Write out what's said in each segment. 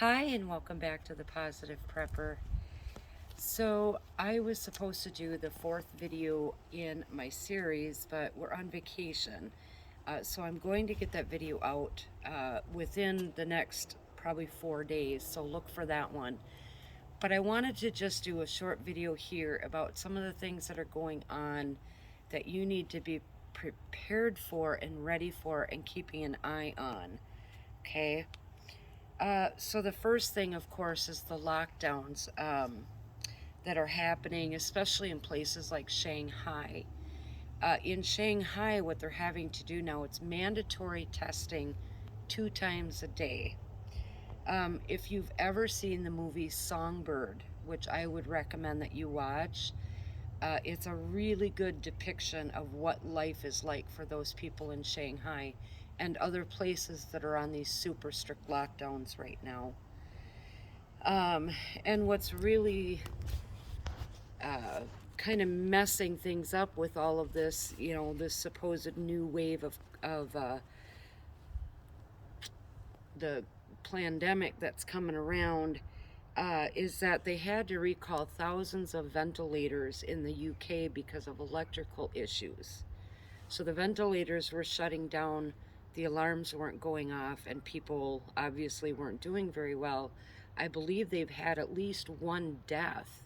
Hi, and welcome back to the Positive Prepper. So, I was supposed to do the fourth video in my series, but we're on vacation. So, I'm going to get that video out within the next probably 4 days. So, look for that one. But I wanted to just do a short video here about some of the things that are going on that you need to be prepared for and ready for and keeping an eye on. Okay? So the first thing, of course, is the lockdowns that are happening, especially in places like Shanghai. In Shanghai, what they're having to do now, it's mandatory testing 2 times a day. If you've ever seen the movie Songbird, which I would recommend that you watch, it's a really good depiction of what life is like for those people in Shanghai and other places that are on these super strict lockdowns right now. Um, and what's really kind of messing things up with all of this, this supposed new wave of the pandemic that's coming around, is that they had to recall thousands of ventilators in the UK because of electrical issues. So the ventilators were shutting down, the alarms weren't going off, and people obviously weren't doing very well. I believe they've had at least one death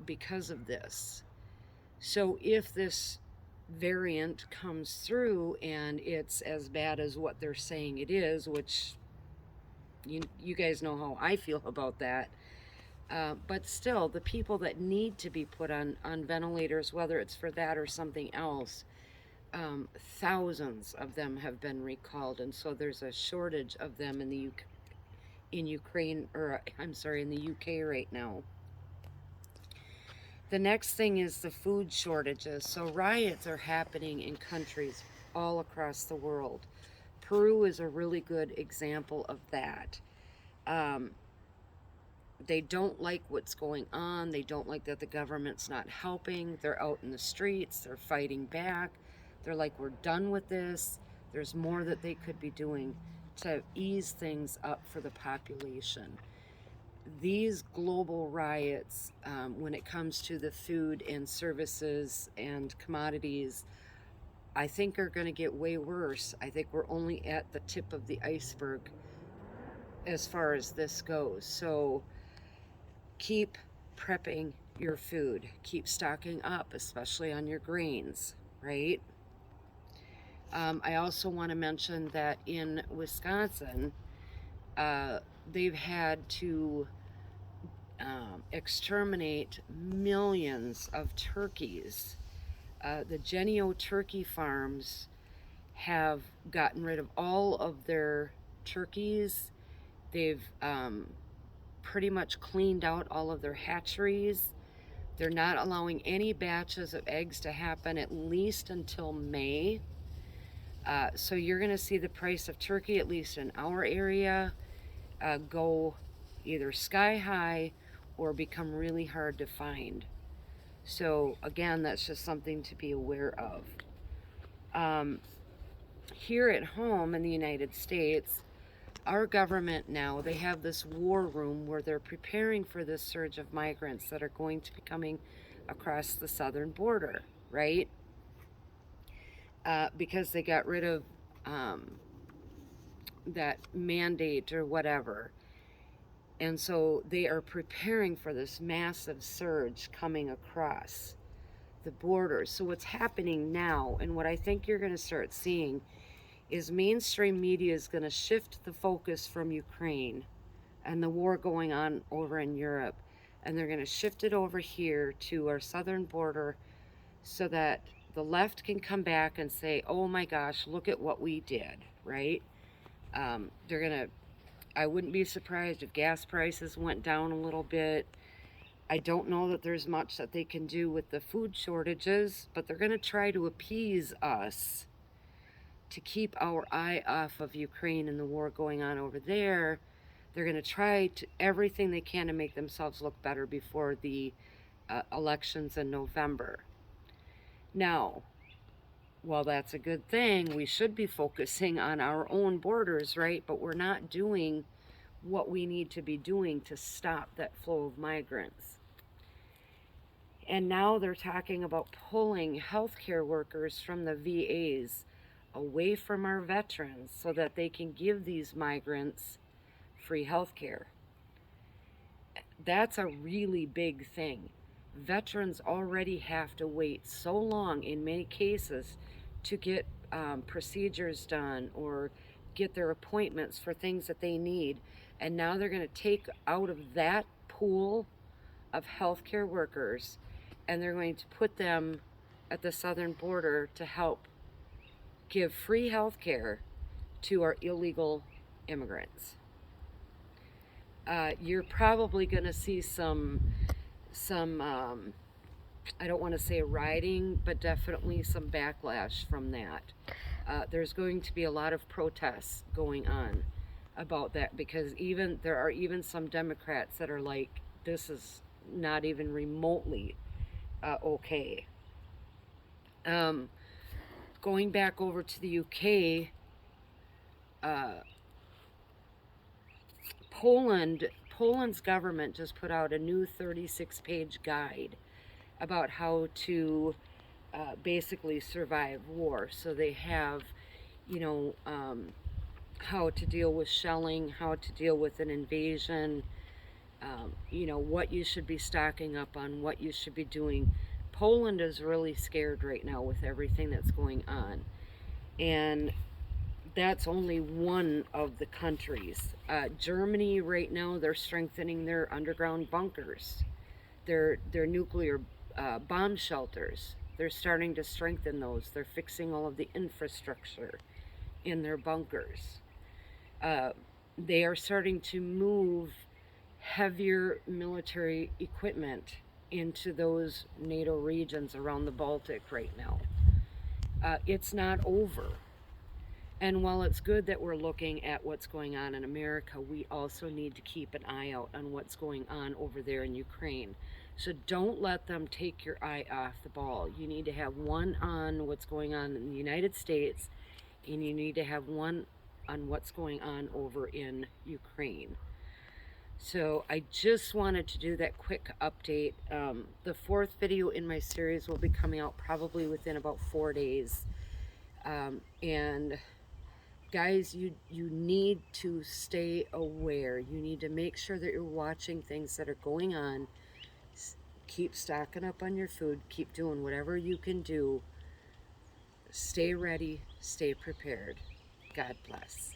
because of this. So if this variant comes through and it's as bad as what they're saying it is, which you guys know how I feel about that, but still, the people that need to be put on ventilators, whether it's for that or something else, thousands of them have been recalled, and so there's a shortage of them in Ukraine, or I'm sorry, in the UK right now. The next thing is the food shortages. So riots are happening in countries all across the world. Peru is a really good example of that. Um, they don't like what's going on. They don't like that the government's not helping. They're out in the streets. They're fighting back. They're like, we're done with this. There's more that they could be doing to ease things up for the population. These global riots, when it comes to the food and services and commodities, I think are going to get way worse. I think we're only at the tip of the iceberg as far as this goes. So keep prepping your food. Keep stocking up, especially on your grains, right? I also want to mention that in Wisconsin, they've had to exterminate millions of turkeys. The Genio turkey farms have gotten rid of all of their turkeys. They've pretty much cleaned out all of their hatcheries. They're not allowing any batches of eggs to happen at least until May. So you're going to see the price of turkey, at least in our area, go either sky high or become really hard to find. So again, that's just something to be aware of. Here at home in the United States, our government now, they have this war room where they're preparing for this surge of migrants that are going to be coming across the southern border, right? Because they got rid of that mandate or whatever. And so they are preparing for this massive surge coming across the borders. So what's happening now, and what I think you're going to start seeing, is mainstream media is going to shift the focus from Ukraine and the war going on over in Europe, and they're going to shift it over here to our southern border so that the left can come back and say, oh my gosh, look at what we did, right? They're going to, I wouldn't be surprised if gas prices went down a little bit. I don't know that there's much that they can do with the food shortages, but they're going to try to appease us to keep our eye off of Ukraine and the war going on over there. They're going to try to everything they can to make themselves look better before the elections in November. Now, while that's a good thing, we should be focusing on our own borders, right? But we're not doing what we need to be doing to stop that flow of migrants. And now they're talking about pulling healthcare workers from the VAs away from our veterans so that they can give these migrants free healthcare. That's a really big thing. Veterans already have to wait so long in many cases to get procedures done or get their appointments for things that they need. And now they're going to take out of that pool of healthcare workers and they're going to put them at the southern border to help give free healthcare to our illegal immigrants. You're probably going to see some I don't want to say rioting, but definitely some backlash from that. There's going to be a lot of protests going on about that because there are even some Democrats that are like, this is not even remotely okay. Going back over to the UK, Poland's government just put out a new 36-page guide about how to basically survive war. So they have, how to deal with shelling, how to deal with an invasion, what you should be stocking up on, what you should be doing. Poland is really scared right now with everything that's going on. And that's only one of the countries. Germany right now, they're strengthening their underground bunkers, their nuclear bomb shelters. They're starting to strengthen those. They're fixing all of the infrastructure in their bunkers. They are starting to move heavier military equipment into those NATO regions around the Baltic right now. It's not over. And while it's good that we're looking at what's going on in America, we also need to keep an eye out on what's going on over there in Ukraine. So don't let them take your eye off the ball. You need to have one on what's going on in the United States, and you need to have one on what's going on over in Ukraine. So I just wanted to do that quick update. The fourth video in my series will be coming out probably within about 4 days. And guys, you need to stay aware. You need to make sure that you're watching things that are going on. Keep stocking up on your food. Keep doing whatever you can do. Stay ready. Stay prepared. God bless.